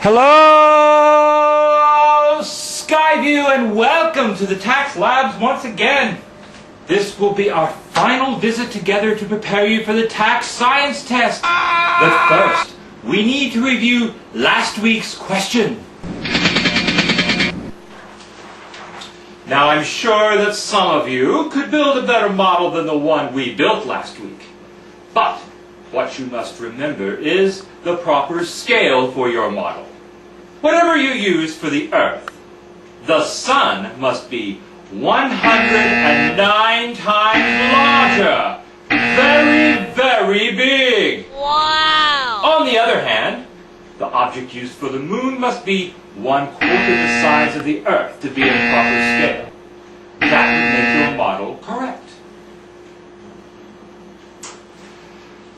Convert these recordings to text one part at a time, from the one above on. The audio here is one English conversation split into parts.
Hello, Skyview, and welcome to the Tax Labs once again. This will be our final visit together to prepare you for the tax science test. But first, we need to review last week's question. Now, I'm sure that some of you could build a better model than the one we built last week. But what you must remember is the proper scale for your model. Whatever you use for the Earth, the Sun must be 109 times larger. Very, very big. Wow! On the other hand, the object used for the Moon must be 1/4 the size of the Earth to be in proper scale. That would make your model correct.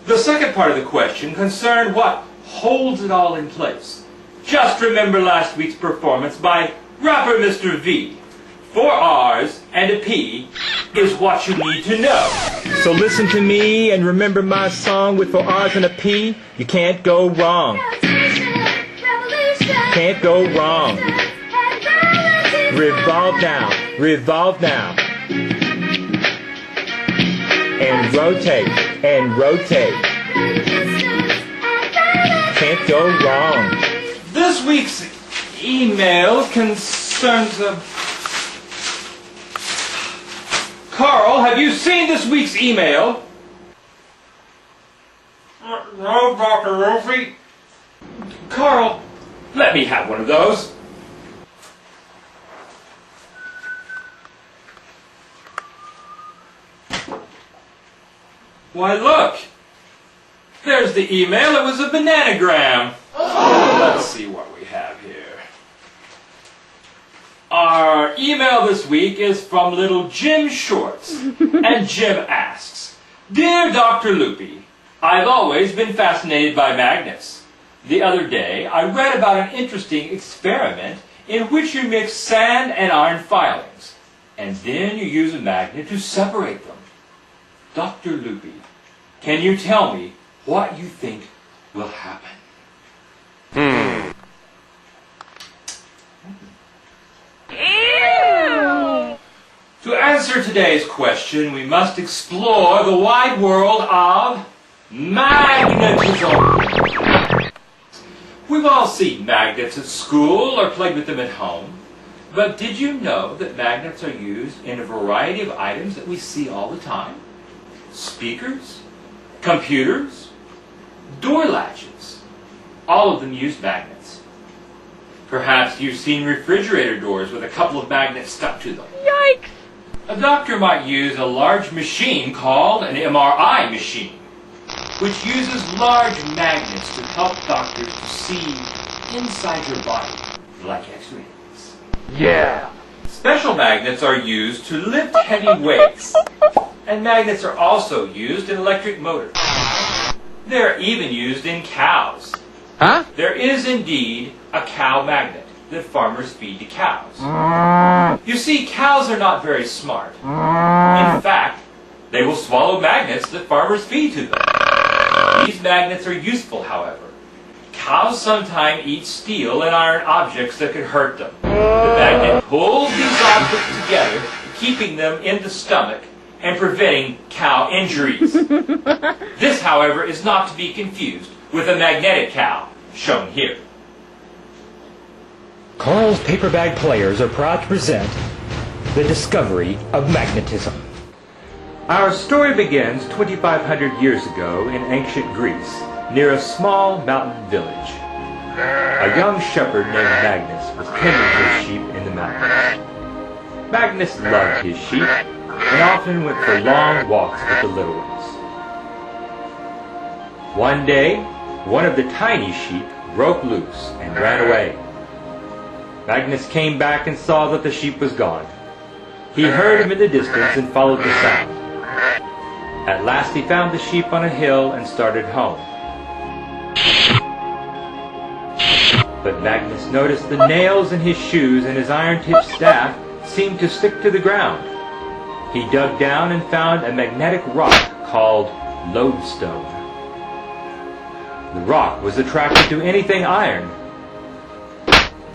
The second part of the question concerned what holds it all in place. Just remember last week's performance by rapper Mr. V. 4 R's and a P is what you need to know. So listen to me and remember my song with 4 R's and a P. You can't go wrong. Can't go wrong. Revolve now. Revolve now. And rotate. And rotate. Can't go wrong. This week's email concerns a... Carl, have you seen this week's email? No, Dr. Loopy. Carl, let me have one of those. Why, look. There's the email. It was a bananagram. Let's see what we have here. Our email this week is from little Jim Shorts. And Jim asks, Dear Dr. Loopy, I've always been fascinated by magnets. The other day, I read about an interesting experiment in which you mix sand and iron filings, and then you use a magnet to separate them. Dr. Loopy, can you tell me what you think will happen? Ew! To answer today's question, we must explore the wide world of magnetism. We've all seen magnets at school or played with them at home. But did you know that magnets are used in a variety of items that we see all the time? Speakers, computers, door latches. All of them use magnets. Perhaps you've seen refrigerator doors with a couple of magnets stuck to them. Yikes! A doctor might use a large machine called an MRI machine, which uses large magnets to help doctors to see inside your body, like X-rays. Yeah! Special magnets are used to lift heavy weights, and magnets are also used in electric motors. They're even used in cows. Huh? There is indeed a cow magnet that farmers feed to cows. You see, cows are not very smart. In fact, they will swallow magnets that farmers feed to them. These magnets are useful, however. Cows sometimes eat steel and iron objects that could hurt them. The magnet pulls these objects together, keeping them in the stomach and preventing cow injuries. This, however, is not to be confused with a magnetic cow, shown here. Carl's paper bag players are proud to present the discovery of magnetism. Our story begins 2,500 years ago in ancient Greece, near a small mountain village. A young shepherd named Magnus was tending his sheep in the mountains. Magnus loved his sheep and often went for long walks with the little ones. One day, one of the tiny sheep broke loose and ran away. Magnus came back and saw that the sheep was gone. He heard him in the distance and followed the sound. At last he found the sheep on a hill and started home. But Magnus noticed the nails in his shoes and his iron-tipped staff seemed to stick to the ground. He dug down and found a magnetic rock called lodestone. The rock was attracted to anything iron,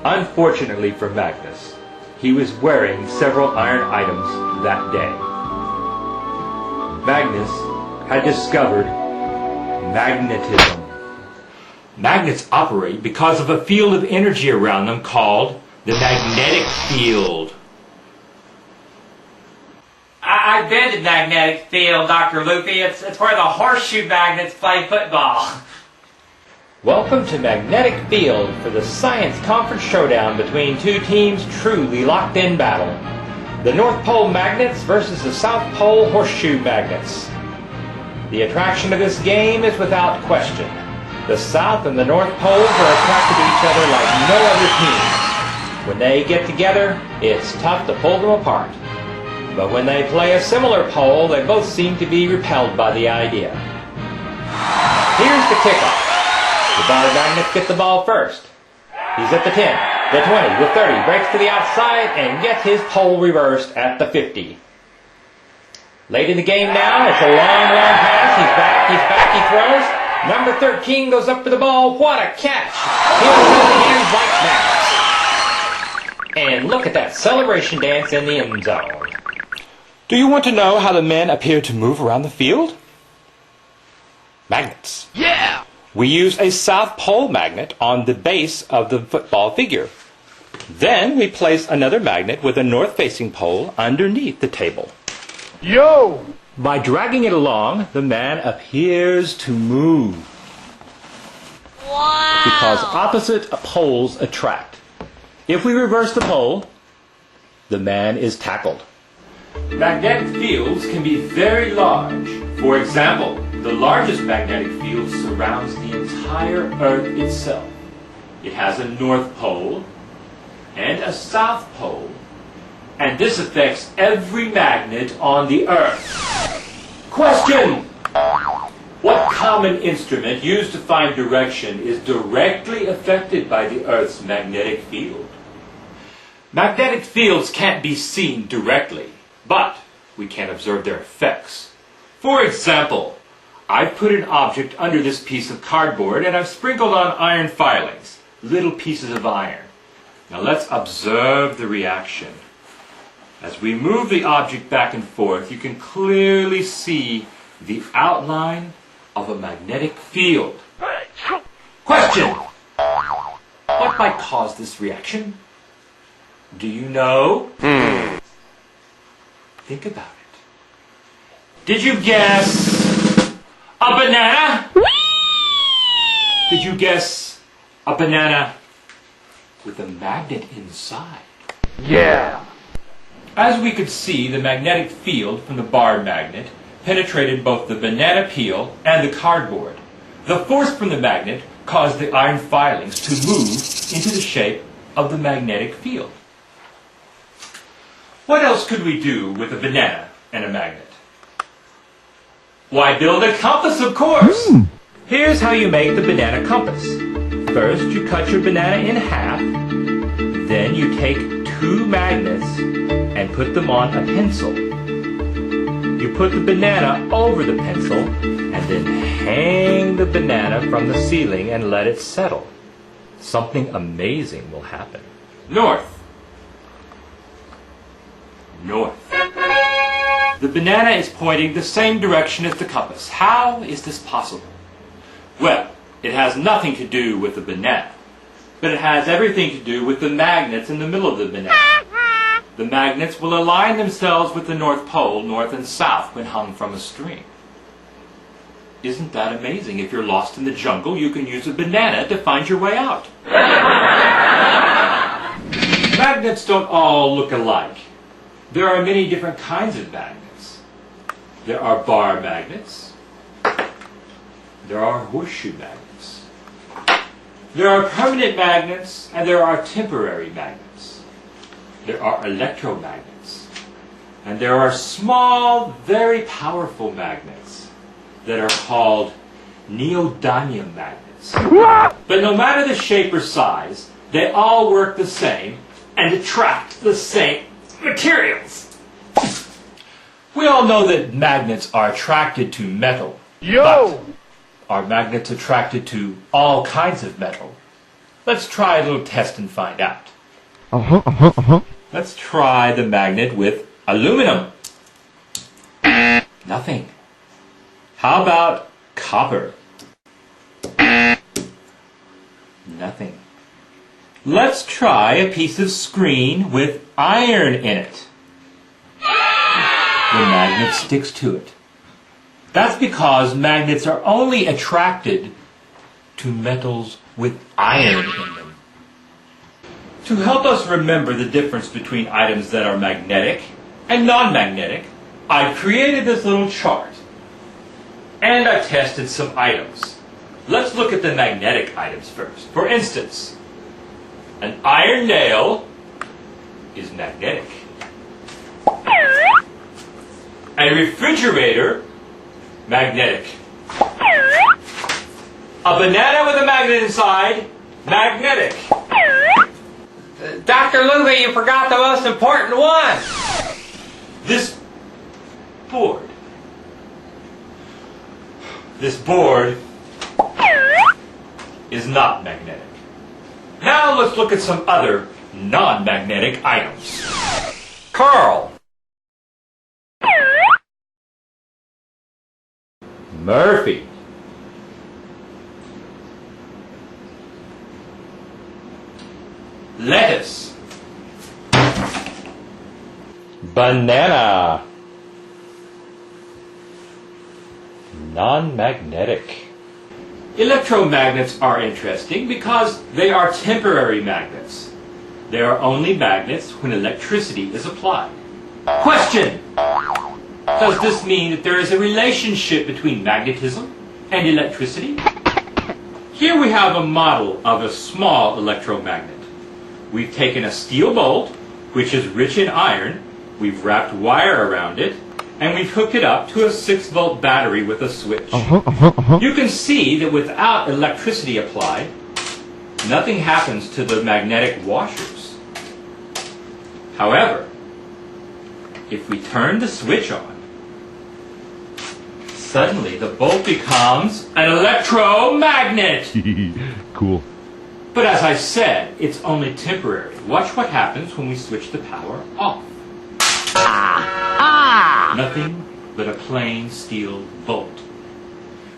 Unfortunately for Magnus, he was wearing several iron items that day. Magnus had discovered magnetism. Magnets operate because of a field of energy around them called the magnetic field. I've been to magnetic field, Dr. Loopy. It's where the horseshoe magnets play football. Welcome to Magnetic Field for the Science Conference Showdown between two teams truly locked in battle. The North Pole Magnets versus the South Pole Horseshoe Magnets. The attraction of this game is without question. The South and the North Poles are attracted to each other like no other teams. When they get together, it's tough to pull them apart. But when they play a similar pole, they both seem to be repelled by the idea. Here's the kickoff. The bar magnets get the ball first. He's at the 10, the 20, the 30, breaks to the outside and gets his pole reversed at the 50. Late in the game now, it's a long pass. He's back, he throws. Number 13 goes up for the ball. What a catch! He'll hands like magic. And look at that celebration dance in the end zone. Do you want to know how the men appear to move around the field? Magnets. Yeah! We use a South Pole magnet on the base of the football figure. Then we place another magnet with a north-facing pole underneath the table. Yo! By dragging it along, the man appears to move. Wow! Because opposite poles attract. If we reverse the pole, the man is tackled. Magnetic fields can be very large. For example, the largest magnetic field surrounds the entire Earth itself. It has a North Pole and a South Pole, and this affects every magnet on the Earth. Question! What common instrument used to find direction is directly affected by the Earth's magnetic field? Magnetic fields can't be seen directly, but we can observe their effects. For example, I've put an object under this piece of cardboard and I've sprinkled on iron filings, little pieces of iron. Now let's observe the reaction. As we move the object back and forth, you can clearly see the outline of a magnetic field. Question! What might cause this reaction? Do you know? Think about it. Did you guess a banana? Did you guess a banana with a magnet inside? Yeah! As we could see, the magnetic field from the bar magnet penetrated both the banana peel and the cardboard. The force from the magnet caused the iron filings to move into the shape of the magnetic field. What else could we do with a banana and a magnet? Why, build a compass, of course! Here's how you make the banana compass. First, you cut your banana in half. Then you take two magnets and put them on a pencil. You put the banana over the pencil and then hang the banana from the ceiling and let it settle. Something amazing will happen. North. North. The banana is pointing the same direction as the compass. How is this possible? Well, it has nothing to do with the banana, but it has everything to do with the magnets in the middle of the banana. The magnets will align themselves with the North Pole, north and south, when hung from a string. Isn't that amazing? If you're lost in the jungle, you can use a banana to find your way out. Magnets don't all look alike. There are many different kinds of magnets. There are bar magnets. There are horseshoe magnets. There are permanent magnets and there are temporary magnets. There are electromagnets. And there are small, very powerful magnets that are called neodymium magnets. But no matter the shape or size, they all work the same and attract the same materials. We all know that magnets are attracted to metal. Yo! But are magnets attracted to all kinds of metal? Let's try a little test and find out. Uh-huh. Let's try the magnet with aluminum. Nothing. How about copper? Nothing. Let's try a piece of screen with iron in it. The magnet sticks to it. That's because magnets are only attracted to metals with iron in them. To help us remember the difference between items that are magnetic and non-magnetic, I created this little chart. And I tested some items. Let's look at the magnetic items first. For instance, an iron nail is magnetic. A refrigerator, magnetic. A banana with a magnet inside, magnetic. Dr. Loopy, you forgot the most important one. This board. This board is not magnetic. Now let's look at some other non-magnetic items. Carl. Murphy. Lettuce. Banana. Non-magnetic. Electromagnets are interesting because they are temporary magnets. They are only magnets when electricity is applied. Question! Does this mean that there is a relationship between magnetism and electricity? Here we have a model of a small electromagnet. We've taken a steel bolt, which is rich in iron, we've wrapped wire around it, and we've hooked it up to a 6-volt battery with a switch. You can see that without electricity applied, nothing happens to the magnetic washers. However, if we turn the switch on, suddenly the bolt becomes an electromagnet. Cool. But as I said, it's only temporary. Watch what happens when we switch the power off. Nothing but a plain steel bolt.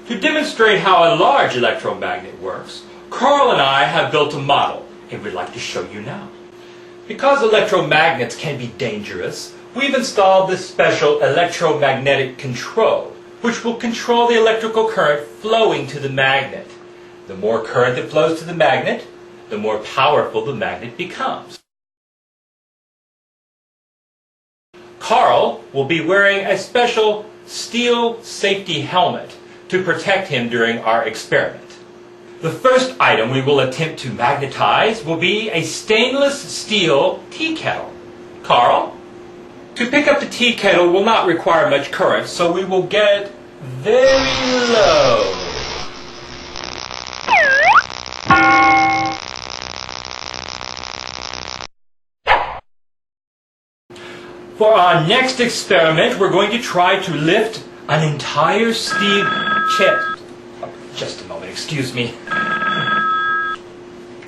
To demonstrate how a large electromagnet works, Carl and I have built a model, and we'd like to show you now. Because electromagnets can be dangerous, we've installed this special electromagnetic control, which will control the electrical current flowing to the magnet. The more current that flows to the magnet, the more powerful the magnet becomes. Carl will be wearing a special steel safety helmet to protect him during our experiment. The first item we will attempt to magnetize will be a stainless steel tea kettle. Carl, to pick up the tea kettle will not require much current, so we will get it very low. For our next experiment, we're going to try to lift an entire steel chest. Just a moment, excuse me.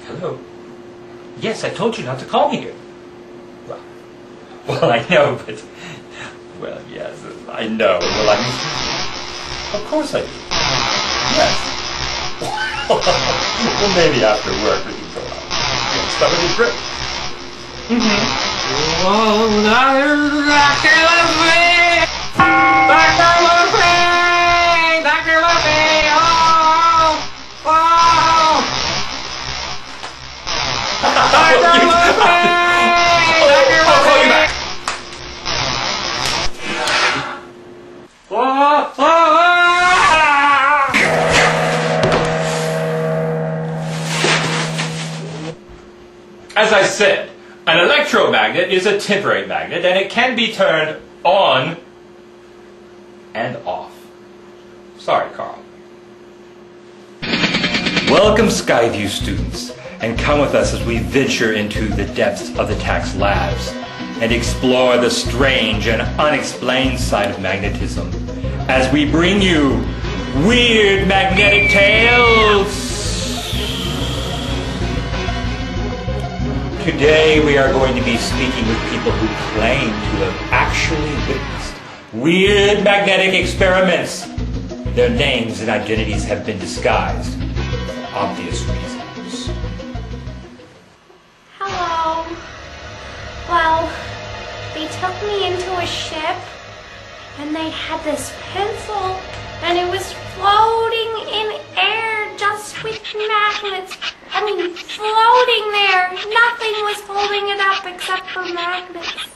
Hello? Yes, I told you not to call me here. Well, I know, but... Well, yes, I know. Well, I mean... Of course I do. Yes. Well, maybe after work we can go out. Yes, that would be great. Whoa, Dr. Loopy! Dr. Loopy! Dr. Loopy! Oh! Oh! Dr. Loopy! I'll call you back. Oh! Oh! As I said, an electromagnet is a temporary magnet and it can be turned on and off. Sorry, Carl. Welcome, Skyview students, and come with us as we venture into the depths of the TACS labs and explore the strange and unexplained side of magnetism as we bring you weird magnetic tales. Today we are going to be speaking with people who claim to have actually witnessed weird magnetic experiments. Their names and identities have been disguised for obvious reasons. Hello. Well, they took me into a ship, and they had this pencil, and it was floating in air just with magnets. I mean, floating there. Nothing was holding it up except for magnets.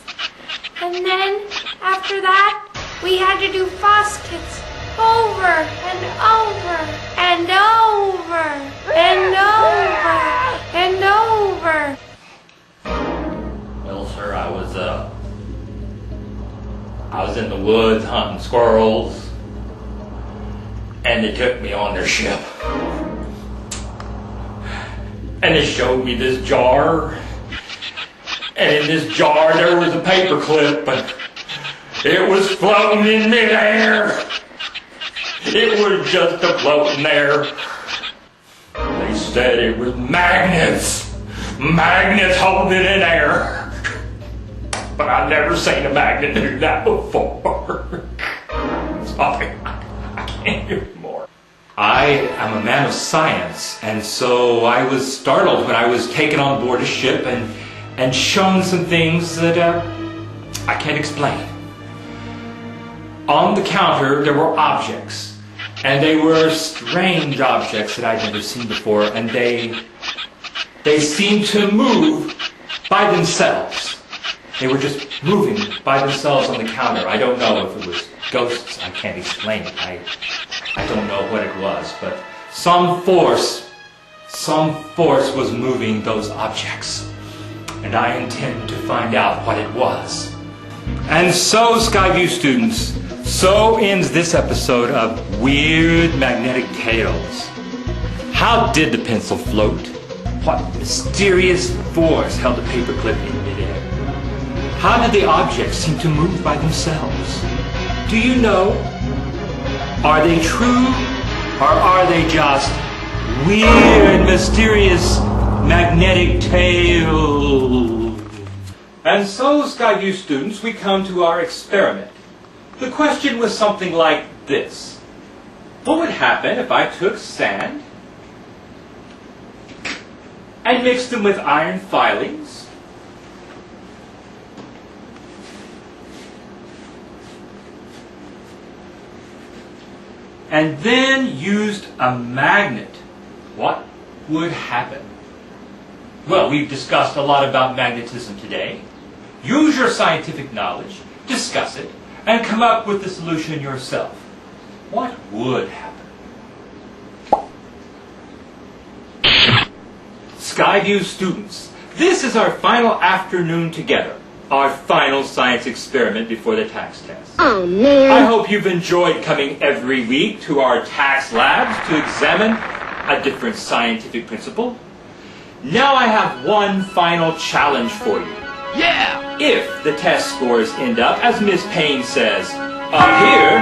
And then, after that, we had to do fast kits over and over and over and over and over. Well, sir, I was in the woods hunting squirrels, and they took me on their ship. And they showed me this jar, and in this jar there was a paper clip, but it was floating in midair. It was just a floating there. They said it was magnets holding it in air. But I've never seen a magnet do that before. Sorry, I can't do it more. I am a man of science, and so I was startled when I was taken on board a ship and shown some things that I can't explain. On the counter there were objects, and they were strange objects that I'd never seen before, and they seemed to move by themselves. They were just moving by themselves on the counter. I don't know if it was ghosts. I can't explain it. I don't know what it was, but some force was moving those objects, and I intend to find out what it was. And so, Skyview students, so ends this episode of Weird Magnetic Tales. How did the pencil float? What mysterious force held the paperclip in midair? How did the objects seem to move by themselves? Do you know? Are they true, or are they just weird, mysterious, magnetic tales? And so, Skyview students, we come to our experiment. The question was something like this. What would happen if I took sand and mixed them with iron filings, and then used a magnet? What would happen? Well, we've discussed a lot about magnetism today. Use your scientific knowledge, discuss it, and come up with the solution yourself. What would happen? Skyview students, this is our final afternoon together, our final science experiment before the tax test. Oh, man. I hope you've enjoyed coming every week to our tax labs to examine a different scientific principle. Now I have one final challenge for you. Yeah! If the test scores end up, as Miss Payne says, up here,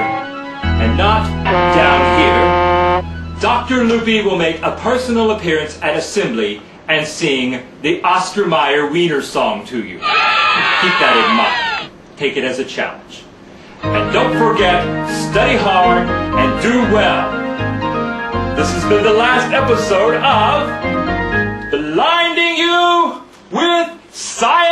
and not down here, Dr. Loopy will make a personal appearance at assembly and sing the Oscar Mayer Wiener song to you. Keep that in mind. Take it as a challenge. And don't forget, study hard and do well. This has been the last episode of Blinding You with Science.